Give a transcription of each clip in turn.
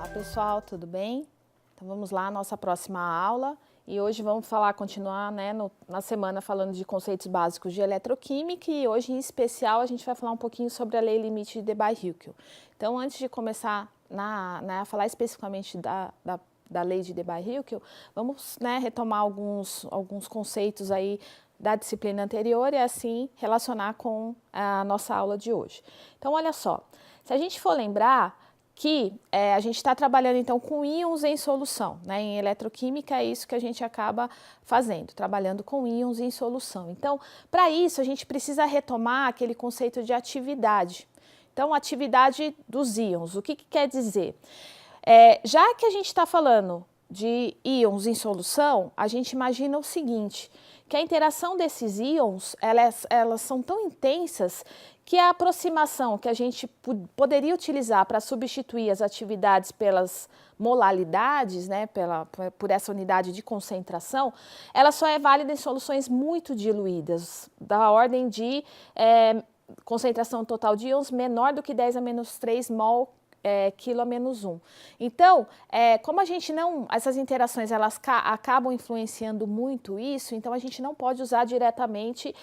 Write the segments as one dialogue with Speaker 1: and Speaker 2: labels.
Speaker 1: pessoal, tudo bem? Então vamos lá, nossa próxima aula. E hoje vamos continuar na semana falando de conceitos básicos de eletroquímica e hoje em especial a gente vai falar um pouquinho sobre a lei limite de Debye-Hückel. Então antes de começar a falar especificamente da lei de Debye-Hückel, vamos retomar alguns conceitos aí da disciplina anterior e assim relacionar com a nossa aula de hoje. Então olha só, se a gente for lembrar que a gente está trabalhando então com íons em solução, né? Em eletroquímica é isso que a gente acaba fazendo, trabalhando com íons em solução. Então, para isso a gente precisa retomar aquele conceito de atividade. Então, atividade dos íons, o que quer dizer? Já que a gente está falando de íons em solução, a gente imagina o seguinte, que a interação desses íons, elas são tão intensas que a aproximação que a gente poderia utilizar para substituir as atividades pelas molalidades, né, por essa unidade de concentração, ela só é válida em soluções muito diluídas, da ordem de concentração total de íons menor do que 10 a menos 3 mol quilo a menos 1. Então, como a gente essas interações elas acabam influenciando muito isso, então a gente não pode usar diretamente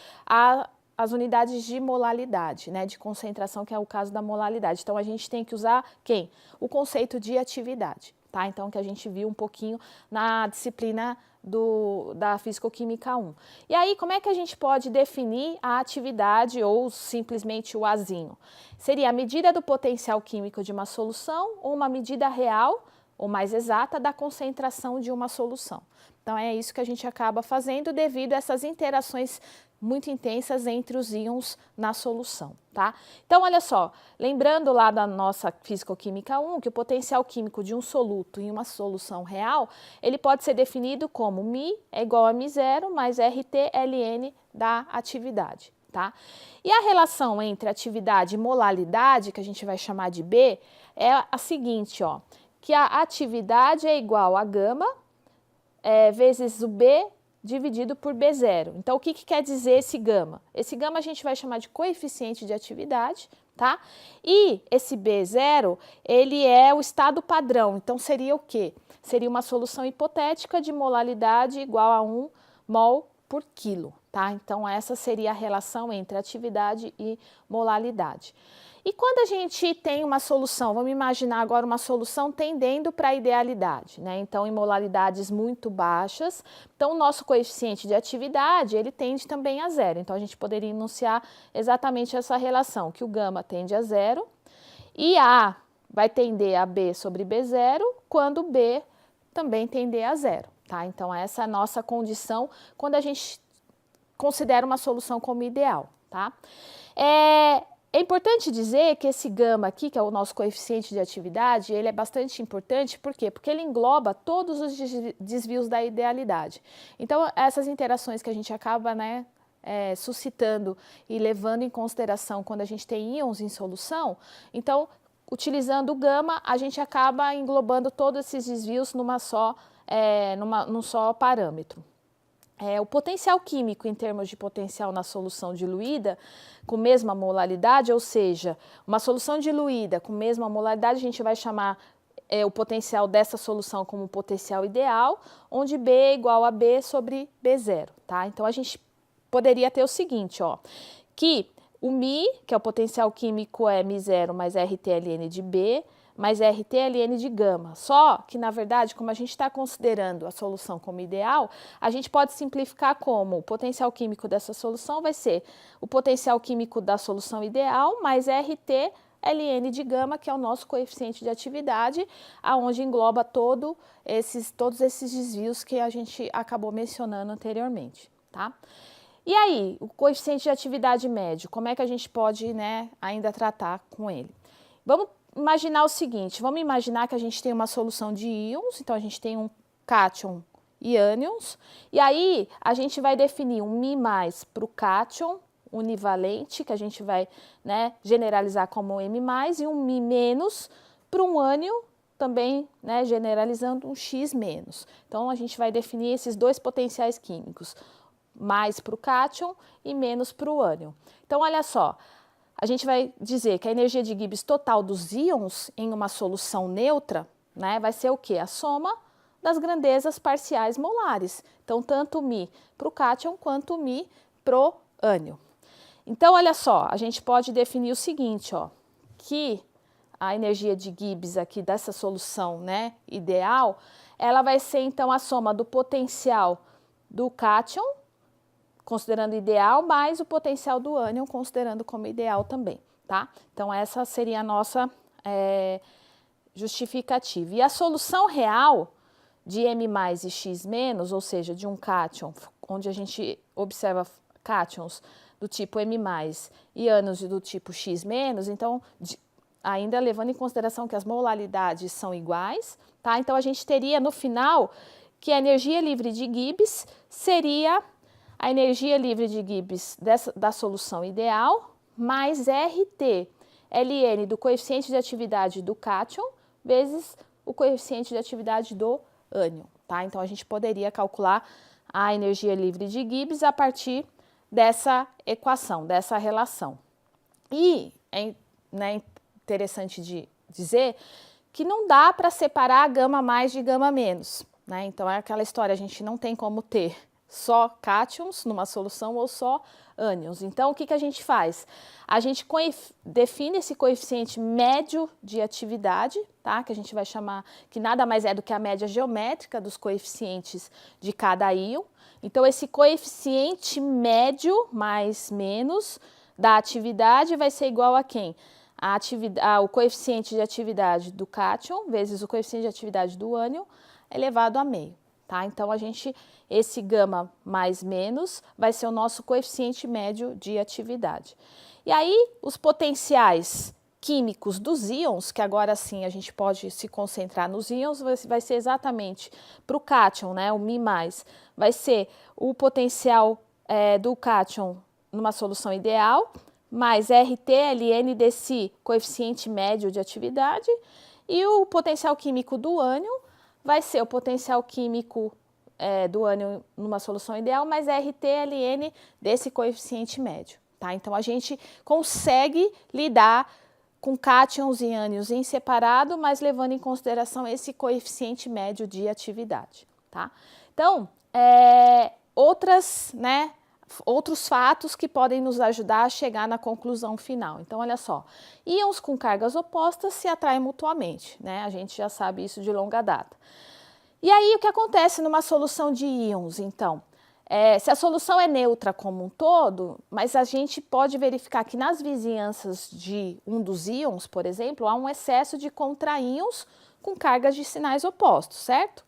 Speaker 1: as unidades de molalidade, né, de concentração, que é o caso da molalidade. Então, a gente tem que usar quem? O conceito de atividade, tá? Então, que a gente viu um pouquinho na disciplina da Físico-Química 1. E aí, como é que a gente pode definir a atividade ou simplesmente o Azinho? Seria a medida do potencial químico de uma solução ou uma medida real ou mais exata da concentração de uma solução. Então, é isso que a gente acaba fazendo devido a essas interações muito intensas entre os íons na solução, tá? Então, olha só, lembrando lá da nossa Físico-Química 1, que o potencial químico de um soluto em uma solução real, ele pode ser definido como μ é igual a μ0 mais RT ln da atividade, tá? E a relação entre atividade e molalidade, que a gente vai chamar de B, é a seguinte, ó, que a atividade é igual a gama vezes o B dividido por B0. Então, o que quer dizer esse gama? Esse gama a gente vai chamar de coeficiente de atividade, tá? E esse B0, ele é o estado padrão. Então, seria o quê? Seria uma solução hipotética de molalidade igual a 1 mol por quilo, tá? Então, essa seria a relação entre atividade e molalidade. E quando a gente tem uma solução, vamos imaginar agora uma solução tendendo para a idealidade, né? Então, em molalidades muito baixas, então o nosso coeficiente de atividade, ele tende também a zero. Então, a gente poderia enunciar exatamente essa relação, que o gama tende a zero e A vai tender a B sobre B0, quando B também tender a zero, tá? Então, essa é a nossa condição quando a gente considera uma solução como ideal, tá? É importante dizer que esse gama aqui, que é o nosso coeficiente de atividade, ele é bastante importante, por quê? Porque ele engloba todos os desvios da idealidade. Então, essas interações que a gente acaba, suscitando e levando em consideração quando a gente tem íons em solução, então, utilizando o gama, a gente acaba englobando todos esses desvios num só parâmetro. O potencial químico em termos de potencial na solução diluída com mesma molaridade, ou seja, uma solução diluída com mesma molaridade, a gente vai chamar o potencial dessa solução como potencial ideal, onde B é igual a B sobre B0, tá? Então, a gente poderia ter o seguinte, ó, que o μ, que é o potencial químico, é μ0 mais RT ln de B, mais RT ln de gama. Só que, na verdade, como a gente está considerando a solução como ideal, a gente pode simplificar como o potencial químico dessa solução vai ser o potencial químico da solução ideal mais RT ln de gama, que é o nosso coeficiente de atividade, aonde engloba todos esses desvios que a gente acabou mencionando anteriormente, tá? E aí, o coeficiente de atividade médio, como é que a gente pode, ainda tratar com ele? Vamos imaginar o seguinte, vamos imaginar que a gente tem uma solução de íons, então a gente tem um cátion e ânions, e aí a gente vai definir um μ+ para o cátion univalente, que a gente vai generalizar como M+, e um μ- para um ânion, também generalizando um X-. Então, a gente vai definir esses dois potenciais químicos, mais para o cátion e menos para o ânion. Então, olha só, a gente vai dizer que a energia de Gibbs total dos íons em uma solução neutra né, vai ser o quê? A soma das grandezas parciais molares. Então, tanto Mi para o cátion quanto Mi para o ânion. Então, olha só, a gente pode definir o seguinte, ó, que a energia de Gibbs aqui dessa solução, né, ideal, ela vai ser então a soma do potencial do cátion, considerando ideal, mais o potencial do ânion, considerando como ideal também, tá? Então, essa seria a nossa justificativa. E a solução real de M+ e X-, ou seja, de um cátion, onde a gente observa cátions do tipo M+ e ânions do tipo X-, então, ainda levando em consideração que as molaridades são iguais, tá? Então, a gente teria no final que a energia livre de Gibbs seria a energia livre de Gibbs da solução ideal mais RT, ln do coeficiente de atividade do cátion vezes o coeficiente de atividade do ânion, tá? Então, a gente poderia calcular a energia livre de Gibbs a partir dessa equação, dessa relação. E é, né, interessante de dizer que não dá para separar γ+ de γ-, né? Então, é aquela história, a gente não tem como ter só cátions numa solução ou só ânions. Então, o que a gente faz? A gente define esse coeficiente médio de atividade, tá? Que a gente vai chamar, que nada mais é do que a média geométrica dos coeficientes de cada íon. Então, esse coeficiente médio mais menos da atividade vai ser igual a quem? O coeficiente de atividade do cátion vezes o coeficiente de atividade do ânion elevado a meio, tá? Então, esse γ mais menos vai ser o nosso coeficiente médio de atividade. E aí, os potenciais químicos dos íons, que agora sim a gente pode se concentrar nos íons, vai ser exatamente para o cátion, né, o Mi+, vai ser o potencial do cátion numa solução ideal, mais RT, ln desse coeficiente médio de atividade, e o potencial químico do ânion vai ser o potencial químico do ânion numa solução ideal, mais RT, ln desse coeficiente médio, tá? Então, a gente consegue lidar com cátions e ânions em separado, mas levando em consideração esse coeficiente médio de atividade, tá? Então, outros fatos que podem nos ajudar a chegar na conclusão final. Então, olha só, íons com cargas opostas se atraem mutuamente, né? A gente já sabe isso de longa data. E aí, o que acontece numa solução de íons, então? Se a solução é neutra como um todo, mas a gente pode verificar que nas vizinhanças de um dos íons, por exemplo, há um excesso de contraíons com cargas de sinais opostos, certo?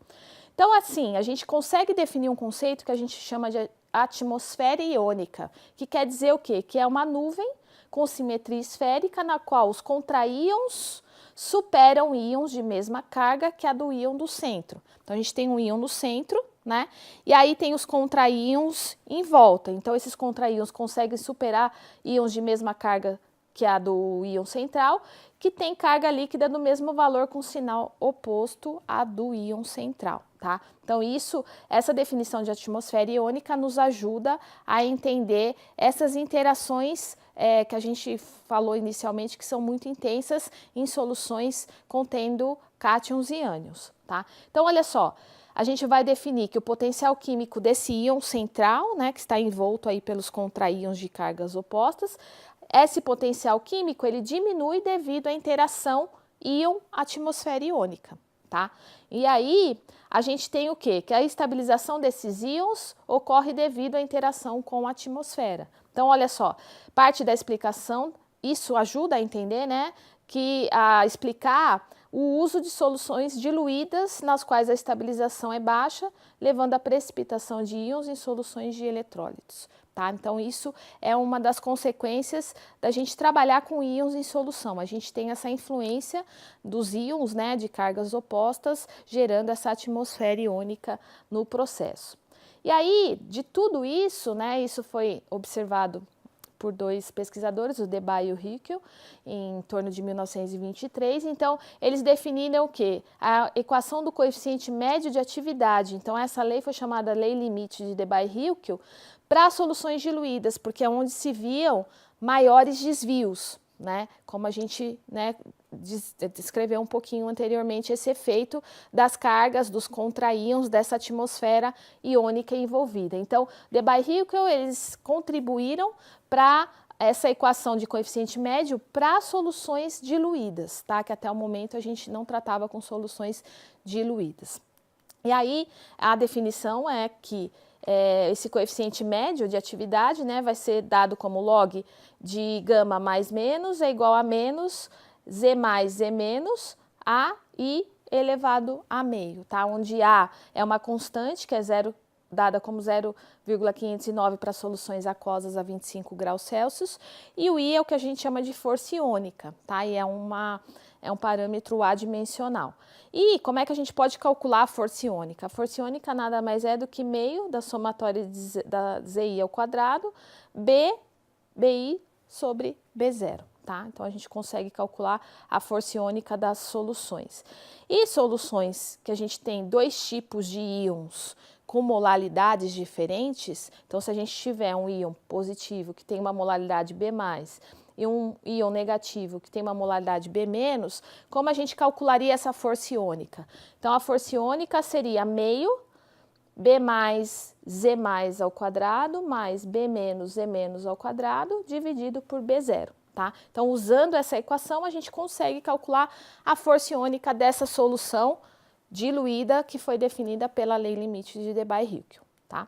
Speaker 1: Então, assim, a gente consegue definir um conceito que a gente chama de atmosfera iônica, que quer dizer o quê? Que é uma nuvem com simetria esférica na qual os contraíons superam íons de mesma carga que a do íon do centro. Então, a gente tem um íon no centro, né? E aí tem os contraíons em volta. Então, esses contraíons conseguem superar íons de mesma carga que a do íon central, que tem carga líquida do mesmo valor com sinal oposto à do íon central, tá? Então, essa definição de atmosfera iônica nos ajuda a entender essas interações que a gente falou inicialmente, que são muito intensas em soluções contendo cátions e ânions, tá? Então, olha só, a gente vai definir que o potencial químico desse íon central, né, que está envolto aí pelos contraíons de cargas opostas, esse potencial químico, ele diminui devido à interação íon-atmosfera iônica, tá? E aí, a gente tem o quê? Que a estabilização desses íons ocorre devido à interação com a atmosfera. Então, olha só, parte da explicação, isso ajuda a entender, né, a explicar o uso de soluções diluídas nas quais a estabilização é baixa, levando à precipitação de íons em soluções de eletrólitos. Tá? Então, isso é uma das consequências da gente trabalhar com íons em solução. A gente tem essa influência dos íons, né, de cargas opostas, gerando essa atmosfera iônica no processo. E aí, de tudo isso, né, isso foi observado por dois pesquisadores, o Debye e o Hickel, em torno de 1923. Então, eles definiram o quê? A equação do coeficiente médio de atividade. Então, essa lei foi chamada Lei Limite de Debye e Hickel para soluções diluídas, porque é onde se viam maiores desvios, né? Como a gente, né, descreveu um pouquinho anteriormente, esse efeito das cargas, dos contraíons dessa atmosfera iônica envolvida. Então, Debye-Hückel, eles contribuíram para essa equação de coeficiente médio para soluções diluídas, tá? Que até o momento a gente não tratava com soluções diluídas. E aí, a definição é que esse coeficiente médio de atividade, né, vai ser dado como log de gama mais menos é igual a menos Z mais Z menos A I elevado a meio, tá? Onde A é uma constante, que é dada como 0,509 para soluções aquosas a 25 graus Celsius, e o I é o que a gente chama de força iônica, tá? E é um parâmetro adimensional. E como é que a gente pode calcular a força iônica? A força iônica nada mais é do que meio da somatória da ZI ao quadrado, BI sobre B0, tá? Então, a gente consegue calcular a força iônica das soluções. E soluções que a gente tem dois tipos de íons com molaridades diferentes, então se a gente tiver um íon positivo que tem uma molaridade B+, e um íon negativo que tem uma molaridade B-, como a gente calcularia essa força iônica? Então, a força iônica seria meio B mais Z mais ao quadrado mais B menos Z menos ao quadrado dividido por B0, tá? Então, usando essa equação, a gente consegue calcular a força iônica dessa solução diluída que foi definida pela lei limite de Debye-Hückel, tá?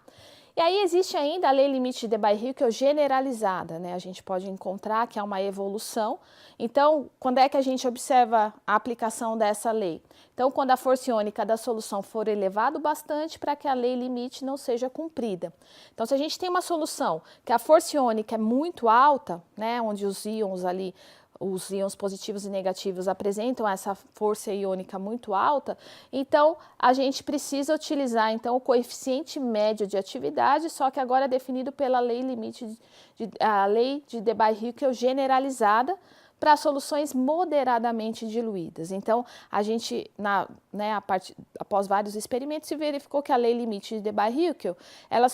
Speaker 1: E aí existe ainda a lei limite de Debye-Hückel generalizada, né? A gente pode encontrar que é uma evolução. Então, quando é que a gente observa a aplicação dessa lei? Então, quando a força iônica da solução for elevado bastante para que a lei limite não seja cumprida. Então, se a gente tem uma solução que a força iônica é muito alta, né? Onde os íons ali, os íons positivos e negativos apresentam essa força iônica muito alta, então a gente precisa utilizar então o coeficiente médio de atividade, só que agora é definido pela lei limite a lei de Debye-Hückel generalizada para soluções moderadamente diluídas. Então, a gente, após vários experimentos, se verificou que a lei limite de Debye-Hückel, ela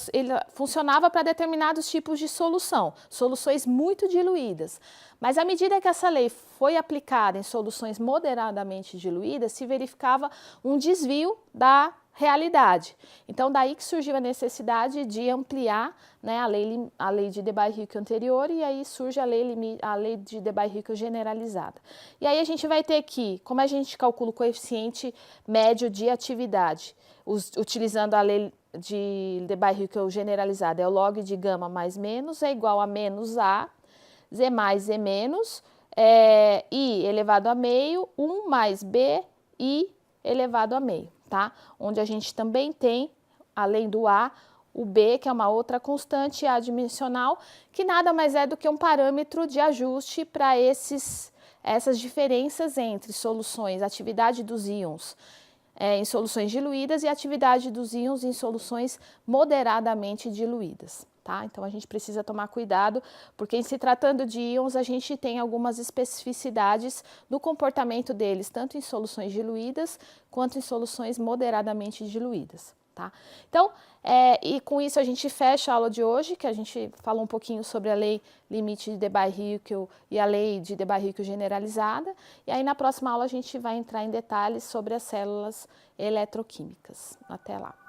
Speaker 1: funcionava para determinados tipos de soluções muito diluídas. Mas à medida que essa lei foi aplicada em soluções moderadamente diluídas, se verificava um desvio da realidade. Então, daí que surgiu a necessidade de ampliar, né, a lei de Debye-Hückel anterior, e aí surge a lei de Debye-Hückel generalizada. E aí a gente vai ter que, como a gente calcula o coeficiente médio de atividade, utilizando a lei de Debye-Hückel generalizada, é o log de gama mais menos é igual a menos A, Z mais Z menos, I elevado a meio, 1 mais B, I elevado a meio. Tá? Onde a gente também tem, além do A, o B, que é uma outra constante adimensional, que nada mais é do que um parâmetro de ajuste para essas diferenças entre soluções, atividade dos íons em soluções diluídas e atividade dos íons em soluções moderadamente diluídas. Tá? Então, a gente precisa tomar cuidado, porque em se tratando de íons, a gente tem algumas especificidades do comportamento deles, tanto em soluções diluídas, quanto em soluções moderadamente diluídas. Tá? Então, e com isso a gente fecha a aula de hoje, que a gente falou um pouquinho sobre a lei limite de Debye-Hückel e a lei de Debye-Hückel generalizada, e aí na próxima aula a gente vai entrar em detalhes sobre as células eletroquímicas. Até lá!